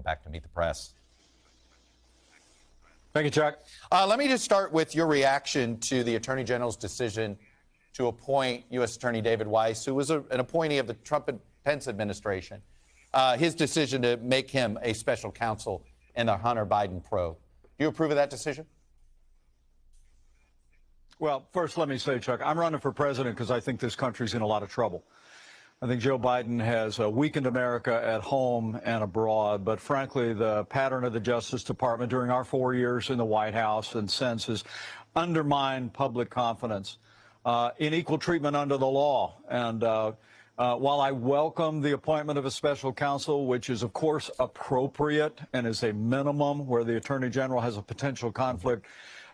back to Meet the Press. Thank you, Chuck. Let me just start with your reaction to the Attorney General's decision to appoint U.S. Attorney David Weiss, who was an appointee of the Trump and Pence administration, his decision to make him a special counsel in the Hunter Biden probe. Do you approve of that decision? Well, first, let me say, Chuck, I'm running for president because I think this country's in a lot of trouble. I think Joe Biden has weakened America at home and abroad. But frankly, the pattern of the Justice Department during our 4 years in the White House and since has undermined public confidence in equal treatment under the law. And while I welcome the appointment of a special counsel, which is, of course, appropriate and is a minimum where the Attorney General has a potential conflict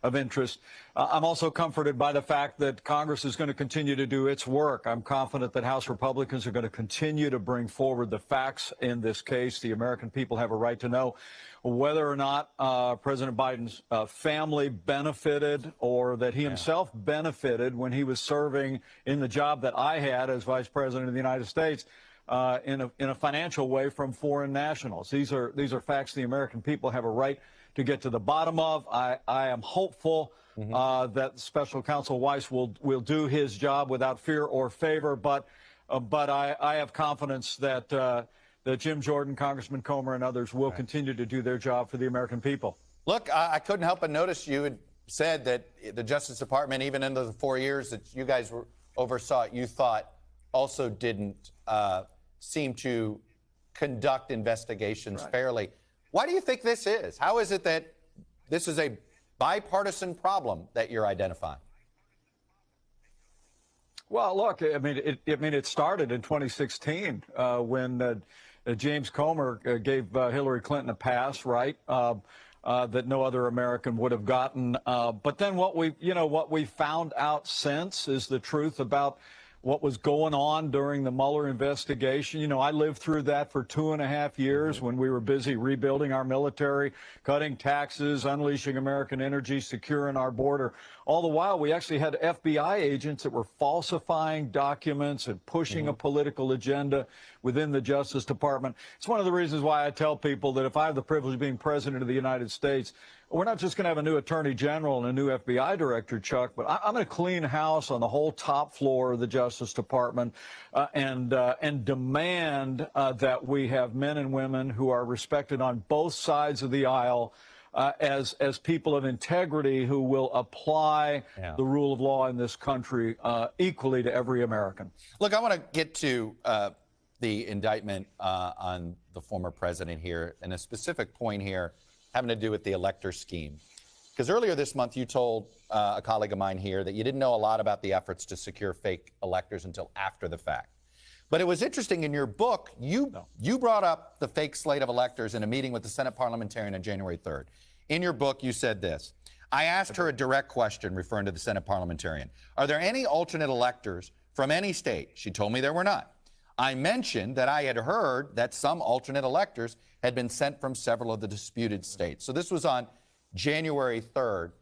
of interest, I'm also comforted by the fact that Congress is going to continue to do its work. I'm confident that House Republicans are going to continue to bring forward the facts in this case. The American people have a right to know whether or not President Biden's family benefited or that he himself benefited when he was serving in the job that I had as Vice President of the United States in a financial way from foreign nationals. These are facts the American people have a right to get to the bottom of. I am hopeful that Special Counsel Weiss will do his job without fear or favor, but I have confidence that that Jim Jordan, Congressman Comer, and others will continue to do their job for the American people. Look, I couldn't help but notice you had said that the Justice Department, even in the 4 years that you guys oversaw it, you thought also didn't seem to conduct investigations fairly. Why do you think this is? How is it that this is a bipartisan problem that you're identifying? Well, look, I mean, it started in 2016 when James Comer gave Hillary Clinton a pass, right? That no other American would have gotten. But then what we found out since is the truth about what was going on during the Mueller investigation. You know, I lived through that for 2.5 years when we were busy rebuilding our military, cutting taxes, unleashing American energy, securing our border. All the while, we actually had FBI agents that were falsifying documents and pushing a political agenda within the Justice Department. It's one of the reasons why I tell people that if I have the privilege of being president of the United States, we're not just going to have a new attorney general and a new FBI director, Chuck, but I'm going to clean house on the whole top floor of the Justice Department and demand that we have men and women who are respected on both sides of the aisle as people of integrity who will apply the rule of law in this country equally to every American. Look, I want to get to the indictment on the former president here and a specific point here having to do with the elector scheme. Because earlier this month, you told a colleague of mine here that you didn't know a lot about the efforts to secure fake electors until after the fact. But it was interesting in your book, you brought up the fake slate of electors in a meeting with the Senate parliamentarian on January 3rd. In your book, you said this: I asked her a direct question, referring to the Senate parliamentarian. Are there any alternate electors from any state? She told me there were not. I mentioned that I had heard that some alternate electors had been sent from several of the disputed states. So this was on January 3rd.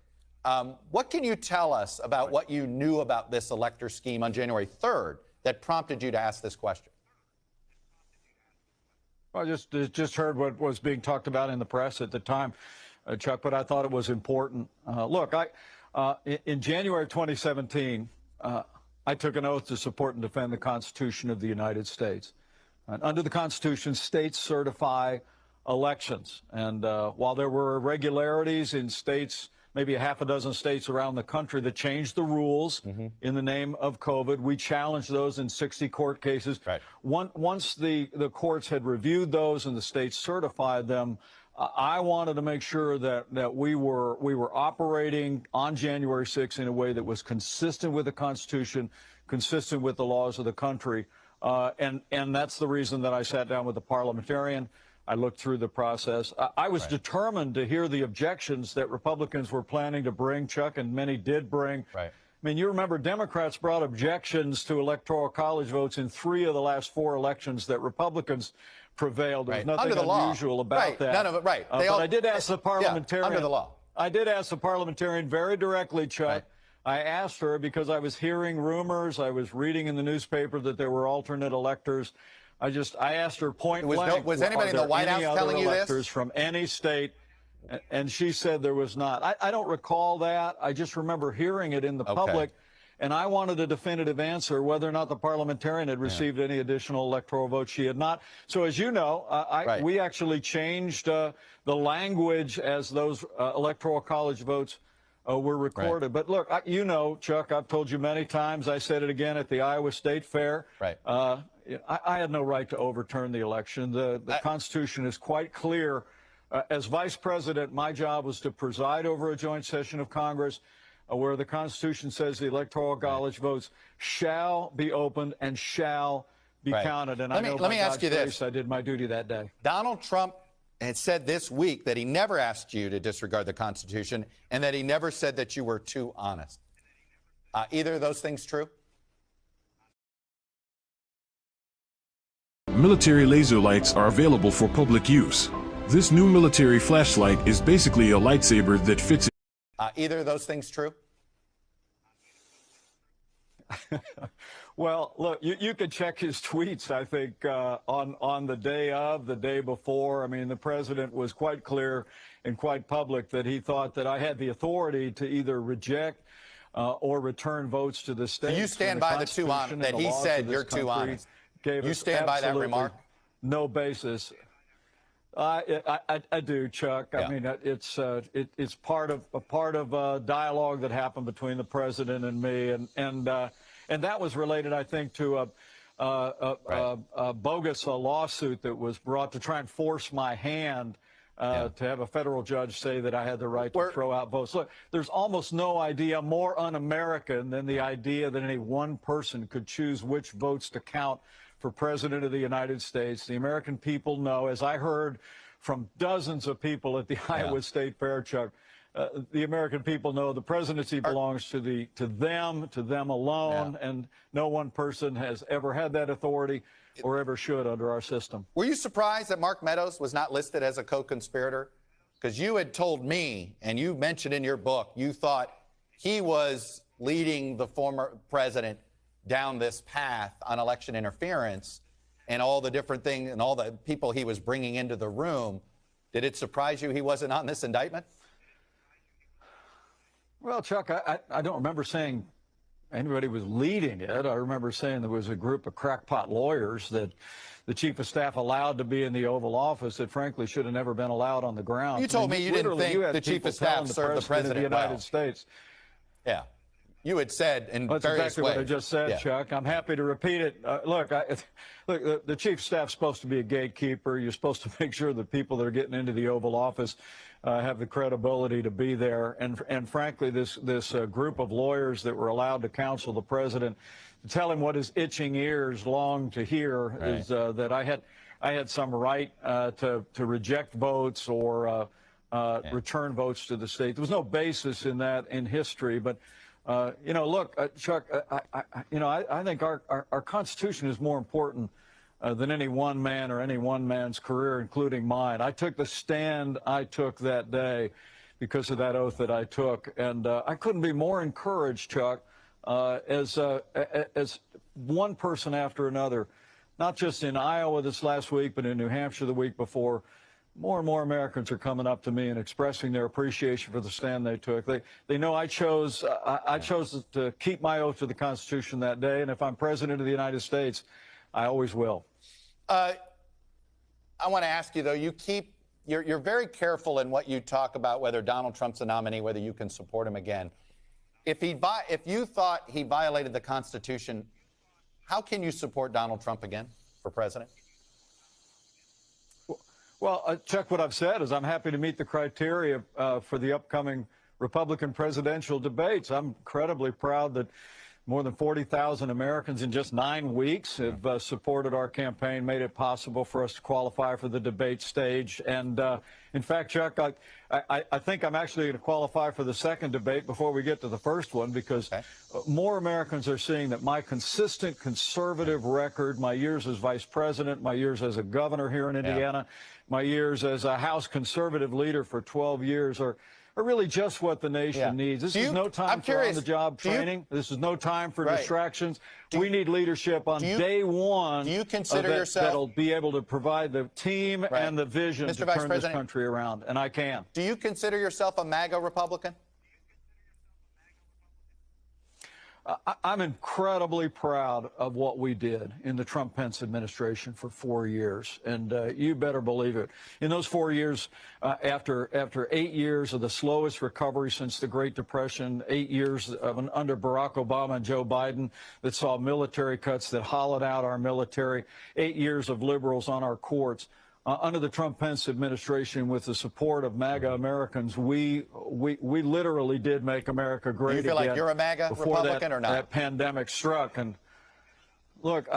What can you tell us about what you knew about this elector scheme on January 3rd that prompted you to ask this question? Well, I just heard what was being talked about in the press at the time, Chuck, but I thought it was important. Look, in January 2017, I took an oath to support and defend the Constitution of the United States. And under the Constitution, states certify elections. And while there were irregularities in states, maybe a half a dozen states around the country that changed the rules in the name of COVID, we challenged those in 60 court cases. Once the courts had reviewed those and the states certified them, I wanted to make sure that we were operating on January 6th in a way that was consistent with the Constitution, consistent with the laws of the country. And that's the reason that I sat down with the parliamentarian. I looked through the process. I was determined to hear the objections that Republicans were planning to bring, Chuck, and many did bring. I mean, you remember Democrats brought objections to Electoral College votes in 3 of the last 4 elections that Republicans prevailed. There's nothing unusual about that. None of it, but I did ask the parliamentarian. Under the law. I did ask the parliamentarian very directly, Chuck. I asked her because I was hearing rumors. I was reading in the newspaper that there were alternate electors. I asked her point Was blank. was anybody in the are there White any House other telling you this? electors from any state? And she said there was not. I don't recall that. I just remember hearing it in the public. And I wanted a definitive answer whether or not the parliamentarian had received any additional electoral votes. She had not. So as you know, we actually changed the language as those electoral college votes were recorded. But look, you know, Chuck, I've told you many times, I said it again at the Iowa State Fair. I had no right to overturn the election. The Constitution is quite clear. As vice president, my job was to preside over a joint session of Congress where the Constitution says the electoral college votes shall be opened and shall be counted. And let me ask you this. I did my duty that day. Donald Trump had said this week that he never asked you to disregard the Constitution and that he never said that you were too honest. Either of those things true? Military laser lights are available for public use. This new military flashlight is basically a lightsaber that fits. Either of those things true? Well, look, you could check his tweets, I think, on the day of, the day before. I mean, the president was quite clear and quite public that he thought that I had the authority to either reject or return votes to the states. So you stand by the too honest, that he said you're too honest. You stand by that remark? No basis. I do, Chuck. Yeah. I mean, it's part of a dialogue that happened between the president and me, and that was related, I think, to a bogus lawsuit that was brought to try and force my hand to have a federal judge say that I had the right to throw out votes. Look, there's almost no idea more un-American than the idea that any one person could choose which votes to count for President of the United States. The American people know, as I heard from dozens of people at the Iowa State Fair, Chuck, the American people know the presidency belongs to them alone, and no one person has ever had that authority or ever should under our system. Were you surprised that Mark Meadows was not listed as a co-conspirator? Because you had told me, and you mentioned in your book, you thought he was leading the former president down this path on election interference and all the different things and all the people he was bringing into the room. Did it surprise you he wasn't on this indictment? Well, Chuck, I don't remember saying anybody was leading it. I remember saying there was a group of crackpot lawyers that the chief of staff allowed to be in the Oval Office that frankly should have never been allowed on the ground. You told me you didn't think the chief of staff served the president of the United States. Yeah. You had said in That's various exactly ways. what I just said, Chuck. I'm happy to repeat it. Look, the chief of staff's supposed to be a gatekeeper. You're supposed to make sure the people that are getting into the Oval Office have the credibility to be there. And frankly, this group of lawyers that were allowed to counsel the president, to tell him what his itching ears long to hear is that I had some right to reject votes or return votes to the state. There was no basis in that in history, but. You know, look, Chuck, I think our Constitution is more important than any one man or any one man's career, including mine. I took the stand I took that day because of that oath that I took. And I couldn't be more encouraged, Chuck, as one person after another, not just in Iowa this last week, but in New Hampshire the week before, more and more Americans are coming up to me and expressing their appreciation for the stand they took. They know I chose to keep my oath to the Constitution that day, and if I'm president of the United States, I always will. I want to ask you, though, you're very careful in what you talk about, whether Donald Trump's a nominee, whether you can support him again. If you thought he violated the Constitution, how can you support Donald Trump again for president? Well, Chuck, what I've said is I'm happy to meet the criteria for the upcoming Republican presidential debates. I'm incredibly proud that more than 40,000 Americans in just 9 weeks have supported our campaign, made it possible for us to qualify for the debate stage. And in fact, Chuck, I think I'm actually going to qualify for the second debate before we get to the first one, because more Americans are seeing that my consistent conservative record, my years as vice president, my years as a governor here in Indiana, my years as a House conservative leader for 12 years are really just what the nation Yeah. needs. This Do is you- no I'm time for curious, on-the-job do you- training. This is no time for Right. distractions. We need leadership on do you- day one. do you consider yourself- that'll be able to provide the team Right. and the vision Mr. to Vice turn President, this country around, and I can. Do you consider yourself a MAGA Republican? I'm incredibly proud of what we did in the Trump-Pence administration for 4 years, and you better believe it. In those 4 years, after 8 years of the slowest recovery since the Great Depression, 8 years under Barack Obama and Joe Biden that saw military cuts that hollowed out our military, 8 years of liberals on our courts. Under the Trump-Pence administration, with the support of MAGA Americans, we literally did make America great again. Do you feel like you're a MAGA Republican or not? That pandemic struck, and look,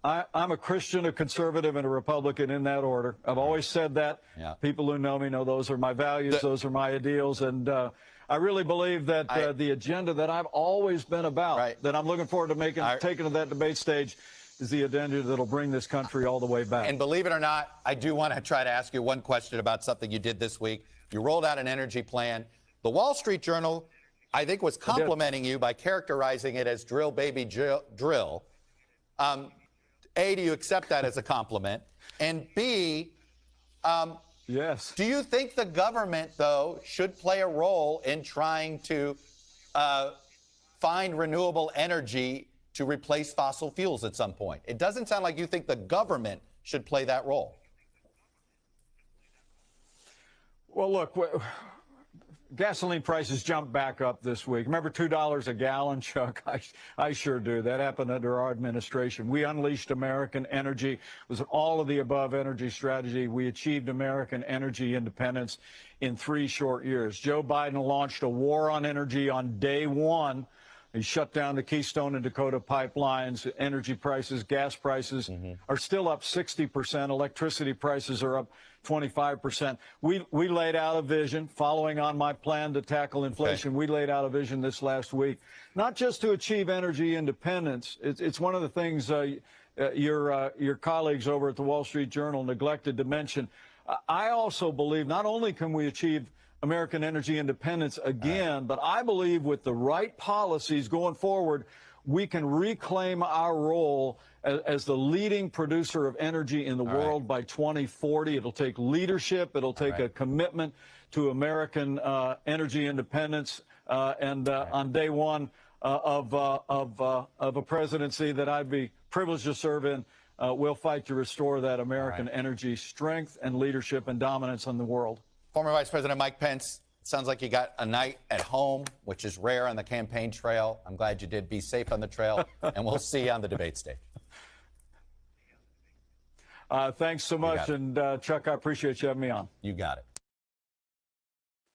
I'm a Christian, a conservative, and a Republican in that order. I've always said that. Yeah. People who know me know those are my values, those are my ideals, and I really believe that the agenda that I've always been about, Right. that I'm looking forward to taking to that debate stage, is the agenda that'll bring this country all the way back. And believe it or not, I do want to try to ask you one question about something you did this week. You rolled out an energy plan. The Wall Street Journal, I think, was complimenting you by characterizing it as drill, baby, drill. A, do you accept that as a compliment? And B, Yes. do you think the government, though, should play a role in trying to find renewable energy to replace fossil fuels at some point? It doesn't sound like you think the government should play that role. Well, look, gasoline prices jumped back up this week. Remember $2 a gallon, Chuck? I sure do. That happened under our administration. We unleashed American energy. It was an all-of-the-above energy strategy. We achieved American energy independence in 3 short years. Joe Biden launched a war on energy on day one. He shut down the Keystone and Dakota pipelines. Energy prices, gas prices are still up 60%. Electricity prices are up 25%. We laid out a vision following on my plan to tackle inflation. Okay. We laid out a vision this last week, not just to achieve energy independence. It's one of the things your colleagues over at the Wall Street Journal neglected to mention. I also believe not only can we achieve American energy independence again, but I believe with the right policies going forward, we can reclaim our role as the leading producer of energy in the world by 2040. It'll take leadership. It'll take a commitment to American energy independence. On day one of a presidency that I'd be privileged to serve in, we'll fight to restore that American energy strength and leadership and dominance in the world. Former Vice President Mike Pence, sounds like you got a night at home, which is rare on the campaign trail. I'm glad you did. Be safe on the trail, and we'll see you on the debate stage. Thanks so much, and Chuck, I appreciate you having me on. You got it.